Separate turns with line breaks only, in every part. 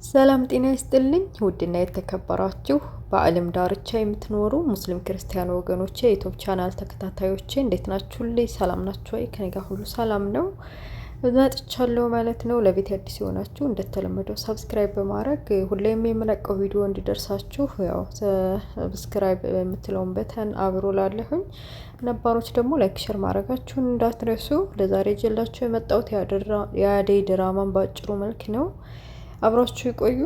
ሰላም ጤና ይስጥልኝ ውድና የተከበራችሁ በዓለም ዳርቻ የምትኖሩ ሙስሊም ክርስቲያን ወገኖቼ የዩቲዩብ ቻናል ተከታታዮቼ እንዴት ናችሁልኝ? ሰላም ናችሁ ወይ? ከኔ ጋር ሁሉ ሰላም ነው። መጥቻለሁ ማለት ነው። ለቤት አዲስ የሆናችሁ እንደተለመደው ሰብስክራይብ በማድረግ ሁሌም የምለቀው ቪዲዮ እንዲደርሳችሁ ያው ሰብስክራይብ የምትለውን በተን አብሮ ላለሁኝ ነባሮች ደግሞ ላይክ ሼር ማድረጋችሁን እንዳትረሱ። ለዛሬ ጀላችሁ የመጣሁት የአደይ ድራማን ባጭሩ መልክ ነው። አብራችሁ ይቆዩ።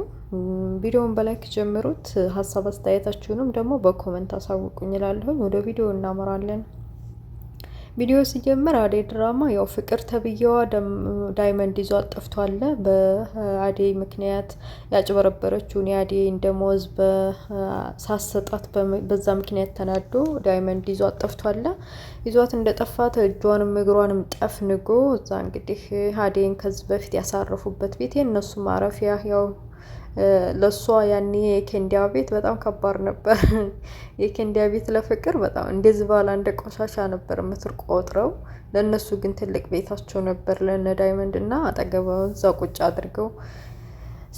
ቪዲዮውን በላይክ ጀምሩት። ሀሳብ አስተያየታችሁንም ደግሞ በኮሜንት አሳውቁኝ እላለሁኝ። ወደ ቪዲዮ እናመራለን። ቪዲዮ ሲጀምር አደይ ድራማ ያው ፍቅር ተብዬዋ ዳይመንድ ይዞ ጠፍቷል። በአደይ ምክንያት ያጭበረበረችውን የአደይን ደሞዝ ሳሰጣት በዛ ምክንያት ተናዶ ዳይመንድ ይዞ ጠፍቷል። ይዟት እንደጠፋት እጇንም እግሯንም ጠፍንጎ እዛ እንግዲህ አደይን ከዚህ በፊት ያሳረፉበት ቤት የነሱ ማረፊያ ያው ለሷ ያኔ የኬንዲያ ቤት በጣም ከባድ ነበር። የኬንዲያ ቤት ለፍቅር በጣም እንደዚህ ባላ እንደ ቆሻሻ ነበር የምትቆጥረው። ለነሱ ግን ትልቅ ቤታቸው ነበር ለነ ዳይመንድ እና አጠገባው እዛ ቁጭ አድርገው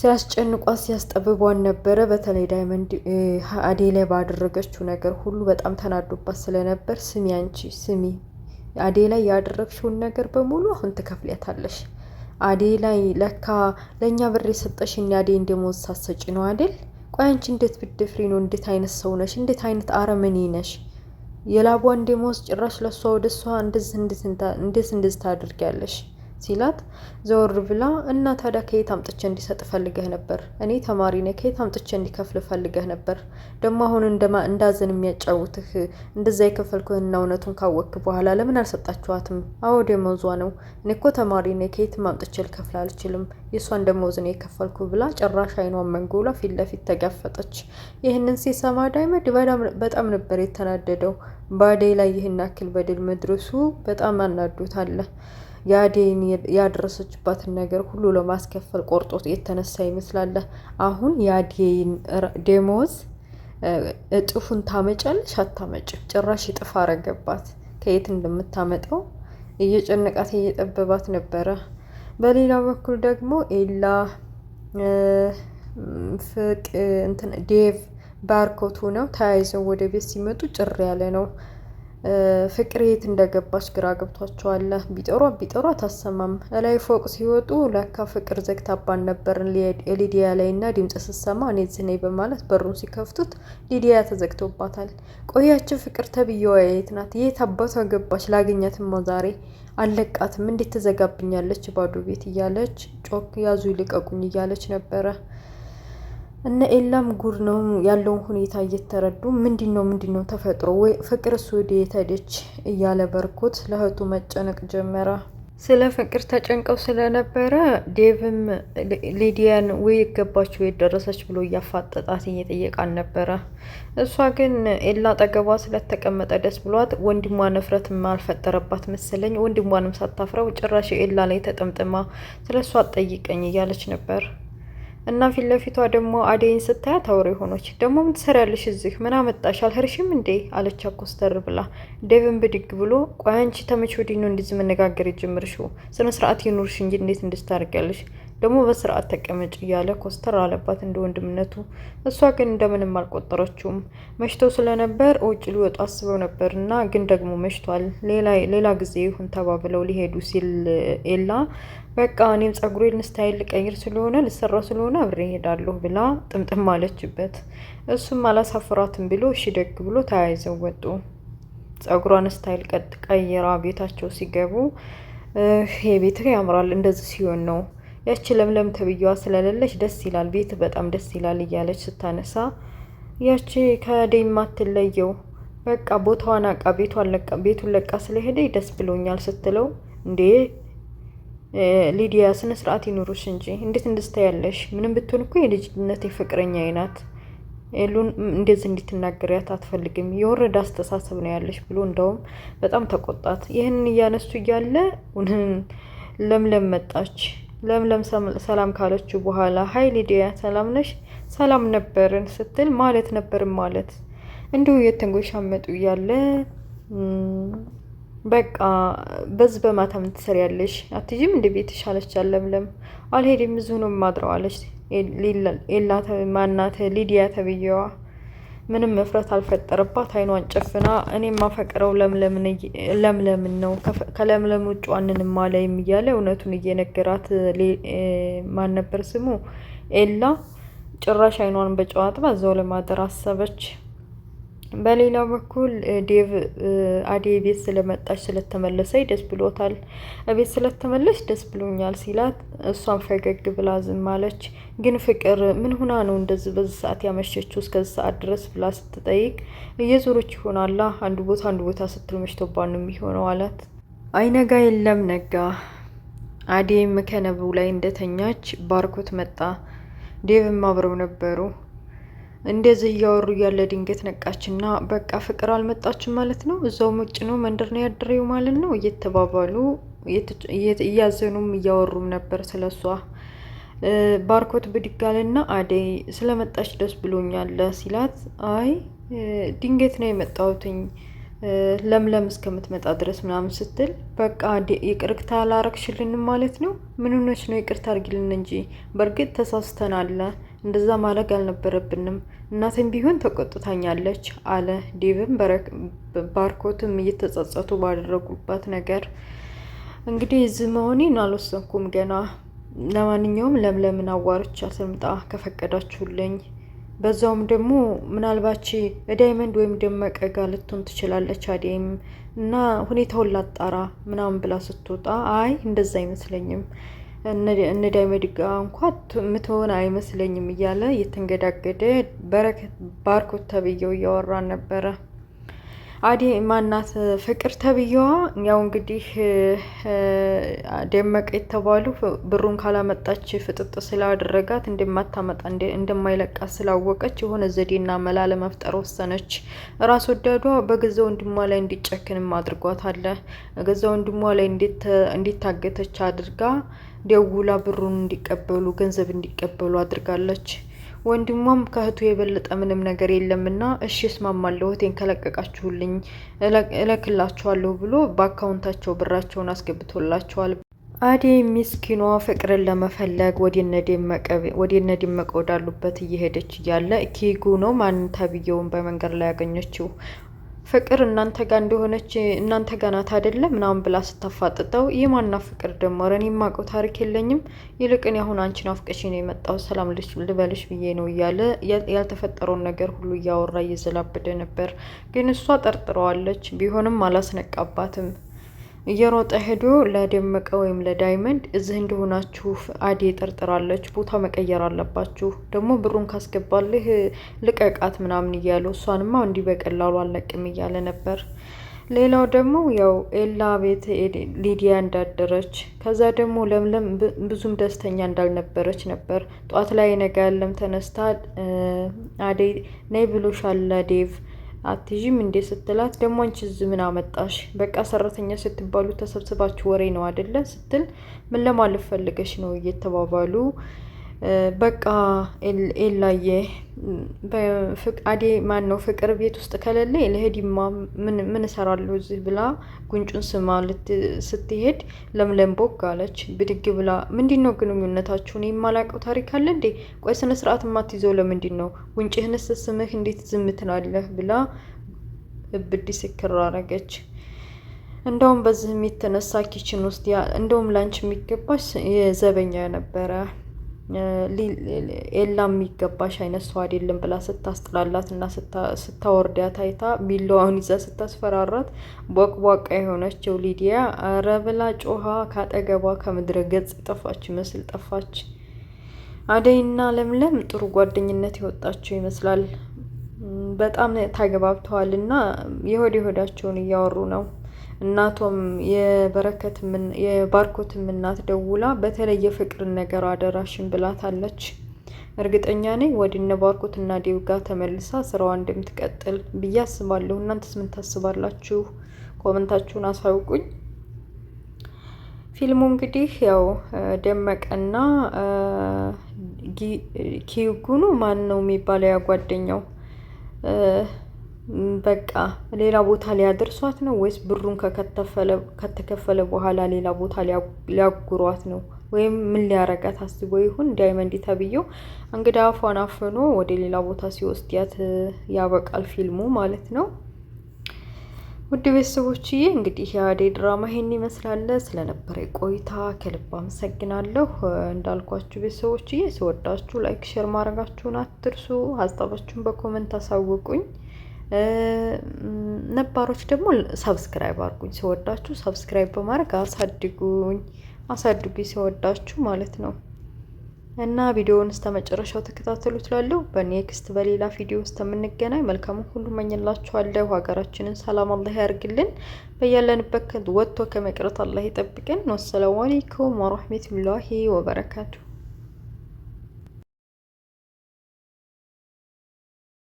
ሲያስጨንቋት ሲያስጠብቧን ነበረ። በተለይ ዳይመንድ አደይ ላይ ባደረገችው ነገር ሁሉ በጣም ተናዶባት ስለነበር ስሚ አንቺ ስሚ አደይ ላይ ያደረግሽውን ነገር በሙሉ አሁን ትከፍሊያታለሽ። አደይ ላይ ለካ ለኛ ብር የሰጠሽኝ አደይ እንደሞዝ ሳሰጪ ነው አይደል? ቆይ አንቺ እንዴት ብትደፍሪ ነው? እንዴት አይነት ሰው ነሽ? እንዴት አይነት አረመኔ ነሽ? የላቧን ደሞዝ ጭራሽ ለሷ ወደሷ እንደዚህ ታድርጊያለሽ ሲላት ዘወር ብላ እና ታዲያ ከየት አምጥቼ እንዲሰጥ ፈልገህ ነበር? እኔ ተማሪ ነኝ፣ ከየት አምጥቼ እንዲከፍል ፈልገህ ነበር? ደግሞ አሁን እንዳዘን የሚያጫውትህ እንደዛ የከፈልኩህና እውነቱን ካወቅክ በኋላ ለምን አልሰጣችኋትም? አዎ ደሞዟ ነው። እኔ እኮ ተማሪ ነኝ፣ ከየትም አምጥቼ ልከፍል አልችልም። የእሷን ደሞዝ ነው የከፈልኩ ብላ ጭራሽ አይኗን መንጎላ ፊት ለፊት ተጋፈጠች። ይህንን ሲሰማ ዳይመንድ በጣም ነበር የተናደደው። በአደይ ላይ ይህን ያክል በደል መድረሱ በጣም አናዶታል። የአደይን ያደረሰችባትን ነገር ሁሉ ለማስከፈል ቆርጦት የተነሳ ይመስላል። አሁን የአደይን ደሞዝ እጥፉን ታመጫለሽ አታመጭም? ጭራሽ እጥፍ አረገባት። ከየት እንደምታመጣው እየጨነቃት እየጠበባት ነበረ። በሌላ በኩል ደግሞ ኤላ ዴቭ ባርኮቱ ነው ተያይዘው ወደ ቤት ሲመጡ ጭር ያለ ነው። ፍቅር የት እንደገባች ግራ ገብቷቸዋል። ቢጠሯ ታሰማም። ላይ ፎቅ ሲወጡ ለካ ፍቅር ዘግታባን ነበር ሊዲያ ላይ እና ድምጽ ስትሰማ እኔ እዚህ ነኝ በማለት በሩን ሲከፍቱት ሊዲያ ተዘግቶባታል። ቆያችን ፍቅር ተብዬዋ የት ናት? የት አባቷ ገባች? ላገኛትማ ዛሬ አለቃትም። እንዴት ትዘጋብኛለች ባዶ ቤት እያለች ጮክ ያዙ ይልቀቁኝ እያለች ነበረ። እነ ኤላም ጉር ነው ያለውን ሁኔታ እየተረዱ ምንድነው ተፈጥሮ ወይ ፍቅርስ ወዴት ሄደች እያለ በርኮት ለእህቱ መጨነቅ ጀመረ። ስለ ፍቅር ተጨንቀው ስለነበረ ዴቭም ሊዲያን ወይ ገባችው የደረሰች ብሎ እያፋጠጣት እየጠየቃን ነበረ። እሷ ግን ኤላ አጠገቧ ስለተቀመጠ ደስ ብሏት ወንድሟ ነፍረት አልፈጠረባት መሰለኝ። ወንድሟንም ሳታፍረው ጭራሽ ኤላ ላይ ተጠምጥማ ስለሷ አትጠይቀኝ እያለች ነበር። እና ፊት ለፊቷ ደግሞ አደይን ስታያት አውሬ ሆኖች። ደግሞ ምን ትሰሪያለሽ እዚህ? ምን አመጣሽ? አልሄድሽም እንዴ አለች ኮስተር ብላ። ዴቭን ብድግ ብሎ ቆይ አንቺ ተመች ወዲህ ነው እንደዚህ መነጋገር የጀመርሽው? ስነ ስርዓት ይኑርሽ እንጂ እንዴት እንድታርጊያለሽ? ደግሞ በስርዓት ተቀመጭ እያለ ኮስተር አለባት እንደ ወንድምነቱ። እሷ ግን እንደምንም አልቆጠረችውም። መሽቶ ስለነበር ውጭ ሊወጡ አስበው ነበርና ግን ደግሞ መሽቷል። ሌላ ጊዜ ይሁን ተባብለው ሊሄዱ ሲል ኤላ በቃ እኔም ጸጉሬን ስታይል ልቀይር ስለሆነ ልሰራው ስለሆነ አብሬ እሄዳለሁ ብላ ጥምጥም አለችበት። እሱም አላሳፍራትም ብሎ እሺ ደግ ብሎ ተያይዘው ወጡ። ጸጉሯን ስታይል ቀይራ ቤታቸው ሲገቡ ይሄ ቤት ያምራል፣ እንደዚህ ሲሆን ነው ያቺ ለምለም ተብዬዋ ስለሌለች ደስ ይላል፣ ቤት በጣም ደስ ይላል እያለች ስታነሳ ያቺ ከአደይ ማትለየው በቃ ቦታዋን አቃ ቤቱን ለቃ ስለሄደ ደስ ብሎኛል ስትለው እንዴ ሊዲያ ስነ ስርዓት ይኑሩሽ እንጂ እንዴት እንድስታያለሽ? ምንም ብትሆን እኮ የልጅነት ፍቅረኛ አይናት ኤሉን እንደዚህ እንድትናገሪያት አትፈልግም። የወረደ አስተሳሰብ ነው ያለሽ ብሎ እንደውም በጣም ተቆጣት። ይህንን እያነሱ እያለ ለምለም መጣች። ለምለም ሰላም ካለችው በኋላ ሀይ ሊዲያ ሰላም ነሽ? ሰላም ነበርን ስትል ማለት እንዲሁ የተንጎሻመጡ እያለ በቃ በዚህ በማታ ምን ትሰሪያለሽ? አትጂም እንደ ቤትሽ አለች ለምለም። አልሄድም እዚሁ ነው የማድረው አለች ኤላ ማናት ሊዲያ ተብዬዋ ምንም መፍረት አልፈጠረባት። አይኗን ጨፍና እኔ የማፈቅረው ለምለምን ነው ከለምለም ውጭ ዋንንም አላይም እያለ እውነቱን እየነገራት ማን ነበር ስሙ ኤላ ጭራሽ አይኗን በጨው አጥባ እዛው ለማደር አሰበች። በሌላ በኩል ዴቭ አደይ ቤት ስለመጣች ስለተመለሰ ደስ ብሎታል። ቤት ስለተመለስ ደስ ብሎኛል ሲላት እሷን ፈገግ ብላ ዝም አለች። ግን ፍቅር ምን ሆና ነው እንደዚህ በዚህ ሰዓት ያመሸችው እስከዚህ ሰዓት ድረስ ብላ ስትጠይቅ እየዞረች ይሆናላ አንዱ ቦታ ስትል መሽቶባት ነው የሚሆነው አላት። አይነጋ የለም ነጋ። አደይም ከነቡ ላይ እንደተኛች ባርኮት መጣ። ዴቭም አብረው ነበሩ። እንደዚህ እያወሩ እያለ ድንገት ነቃችና በቃ ፍቅር አልመጣችም ማለት ነው፣ እዛው ውጭ ነው መንደር ነው ያደረው ማለት ነው እየተባባሉ እያዘኑም እያወሩም ነበር ስለሷ። ባርኮት ብድግ አለና አደይ ስለመጣች ደስ ብሎኛል ሲላት አይ ድንገት ነው የመጣሁትኝ ለምለም እስከምትመጣ ድረስ ምናምን ስትል በቃ ይቅርታ አላረግሽልንም ማለት ነው፣ ምን ሆነሽ ነው? ይቅርታ አርጊልን እንጂ በእርግጥ ተሳስተናል፣ እንደዛ ማድረግ አልነበረብንም፣ እናቴም ቢሆን ተቆጥታኛለች አለ ዴቭም ባርኮትም እየተጸጸቱ ባደረጉባት ነገር። እንግዲህ እዚህ መሆኔን አልወሰንኩም ገና፣ ለማንኛውም ለምለምን አዋርቻ ስምጣ ከፈቀዳችሁልኝ፣ በዛውም ደግሞ ምናልባች ዳይመንድ ወይም ደመቀ ጋር ልትሆን ትችላለች አደይም እና ሁኔታውን ላጣራ ምናምን ብላ ስትወጣ አይ እንደዛ አይመስለኝም እነ ዳይመንድ ጋር እንኳን ምትሆን አይመስለኝም እያለ እየተንገዳገደ ባርኮት ተብዬው እያወራን ነበረ። አደይ ማናት ፍቅር ተብዬዋ ያው እንግዲህ ደመቀ የተባሉ ብሩን ካላመጣች ፍጥጥ ስላደረጋት እንደማታመጣ እንደማይለቃት ስላወቀች የሆነ ዘዴና መላ ለመፍጠር ወሰነች። ራስ ወዳዷ በገዛ ወንድሟ ላይ እንዲጨክንም አድርጓት አለ። ገዛ ወንድሟ ላይ እንዲታገተች አድርጋ ደውላ ብሩን እንዲቀበሉ ገንዘብ እንዲቀበሉ አድርጋለች። ወንድሟም ከእህቱ የበለጠ ምንም ነገር የለምና እሺ እስማማለሁ እህቴን ከለቀቃችሁልኝ እለክላችኋለሁ ብሎ በአካውንታቸው ብራቸውን አስገብቶላቸዋል። አደይ ምስኪኗ ፍቅርን ለመፈለግ ወደ እነ ደመቀ ወዳሉበት እየሄደች እያለ ኪጉ ነው ማን ተብዬውን በመንገድ ላይ ያገኘችው። ፍቅር እናንተ ጋር እንደሆነች እናንተ ጋር ናት አይደለ ምናምን ብላ ስታፋጥጠው የማና ፍቅር ደግሞ ረን የማውቀው ታሪክ የለኝም፣ ይልቅን ያሁን አንቺ ናፍቀሽ ነው የመጣው ሰላም ልበልሽ ብዬ ነው እያለ ያልተፈጠረውን ነገር ሁሉ እያወራ እየዘላበደ ነበር። ግን እሷ ጠርጥረዋለች፣ ቢሆንም አላስነቃባትም። እየሮጠ ሄዶ ለደመቀ ወይም ለዳይመንድ እዚህ እንደሆናችሁ አደይ ጠርጥራለች፣ ቦታ መቀየር አለባችሁ፣ ደግሞ ብሩን ካስገባልህ ልቀቃት ምናምን እያለው እሷንማ እንዲህ በቀላሉ አልለቅም እያለ ነበር። ሌላው ደግሞ ያው ኤላ ቤት ሊዲያ እንዳደረች፣ ከዛ ደግሞ ለምለም ብዙም ደስተኛ እንዳልነበረች ነበር። ጧት ላይ ነገ ያለም ተነስታ አደይ ነይ ብሎሻል ዴቭ አትይዥም እንዴ ስትላት ደግሞ አንቺ እዚህ ምን አመጣሽ? በቃ ሰራተኛ ስትባሉ ተሰብስባችሁ ወሬ ነው አይደለ ስትል ምን ለማለት ፈልገሽ ነው እየተባባሉ በቃ ኤላዬ አደይ ማን ነው ፍቅር ቤት ውስጥ ከሌለ ለሄዲማ ምን እሰራለሁ እዚህ ብላ ጉንጩን ስማ ስትሄድ ለምለም ቦግ አለች። ብድግ ብላ ምንድነው ግንኙነታችሁን የማላውቀው ታሪክ አለ እንዴ? ቆይ ስነ ስርዓት ማትይዘው ለምንድን ነው? ጉንጭህንስ ስምህ እንዴት ዝም ትላለህ? ብላ እብድ ስክር አረገች። እንደውም በዚህም የተነሳ ኪችን ውስጥ እንደውም ላንች የሚገባሽ የዘበኛ ነበረ ኤላ የሚገባሽ አይነት ሰው አይደለም ብላ ስታስጥላላት እና ስታወርዳት አይታ ቢላዋን ይዛ ስታስፈራራት ቦቅቧቃ የሆነችው ሊዲያ አረ ብላ ጮሃ ካጠገቧ ከምድረ ገጽ ጠፋች መስል ጠፋች። አደይና ለምለም ጥሩ ጓደኝነት የወጣቸው ይመስላል። በጣም ተግባብተዋል እና የሆዳቸውን እያወሩ ነው። እናቷም የባርኮትም እናት ደውላ በተለይ የፍቅርን ነገር አደራሽን ብላታለች። እርግጠኛ ነኝ ወዲነ ባርኮትና ዴቭ ጋር ተመልሳ ስራዋ እንደምትቀጥል ብዬ አስባለሁ። እናንተስ ምን ታስባላችሁ? ኮመንታችሁን አሳውቁኝ። ፊልሙ እንግዲህ ያው ደመቀና ኪጉኑ ማን ነው የሚባለው ያጓደኛው በቃ ሌላ ቦታ ሊያደርሷት ነው ወይስ ብሩን ከተከፈለ በኋላ ሌላ ቦታ ሊያጉሯት ነው? ወይም ምን ሊያረጋት አስቦ ይሁን ዳይመንድ ተብዬው እንግዲህ አፏን አፍኖ ወደ ሌላ ቦታ ሲወስዳት ያበቃል ፊልሙ ማለት ነው። ውድ ቤተሰቦችዬ እንግዲህ የአደይ ድራማ ይሄን ይመስላል። ስለነበረ ቆይታ ከልብ አመሰግናለሁ። እንዳልኳችሁ ቤተሰቦችዬ ስወዳችሁ ላይክ ሼር ማድረጋችሁን አትርሱ። ሀሳባችሁን በኮመንት አሳውቁኝ። ነባሮች ደግሞ ሰብስክራይብ አድርጉኝ። ስወዳችሁ ሰብስክራይብ በማድረግ አሳድጉኝ ሲወዳችሁ ማለት ነው። እና ቪዲዮውን እስከ መጨረሻው ተከታተሉት። ላለው በኔክስት በሌላ ቪዲዮ ውስጥ የምንገናኝ መልካም ሁሉ መኝላችኋለሁ። ሀገራችንን ሰላም አላህ ያርግልን። በያለንበት ወጥቶ ከመቅረት አላህ ይጠብቀን። ወሰላሙ አለይኩም ወራህመቱላሂ ወበረካቱ።